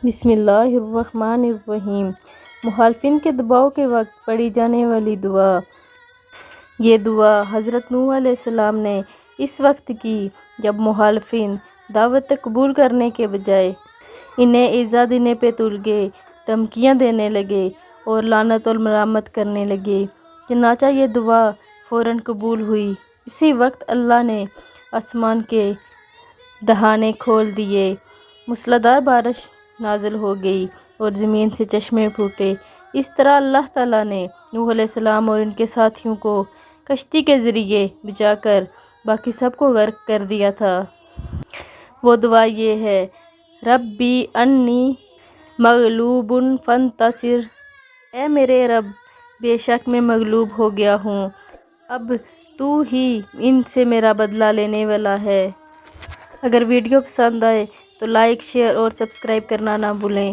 بسم اللہ الرحمن الرحیم۔ مخالفین کے دباؤ کے وقت پڑھی جانے والی دعا۔ یہ دعا حضرت نوح علیہ السلام نے اس وقت کی جب مخالفین دعوت قبول کرنے کے بجائے انہیں ایذا دینے پہ تل گئے، دھمکیاں دینے لگے اور لعنت اور ملامت کرنے لگے۔ چنانچہ یہ دعا فوراً قبول ہوئی۔ اسی وقت اللہ نے آسمان کے دہانے کھول دیے، موسلادھار بارش نازل ہو گئی اور زمین سے چشمے پھوٹے۔ اس طرح اللہ تعالیٰ نے نوح علیہ السلام اور ان کے ساتھیوں کو کشتی کے ذریعے بچا کر باقی سب کو غرق کر دیا تھا۔ وہ دعا یہ ہے: ربی انی مغلوب فانتصر، اے میرے رب بے شک میں مغلوب ہو گیا ہوں، اب تو ہی ان سے میرا بدلہ لینے والا ہے۔ اگر ویڈیو پسند آئے تو لائک، شیئر اور سبسکرائب کرنا نہ بھولیں۔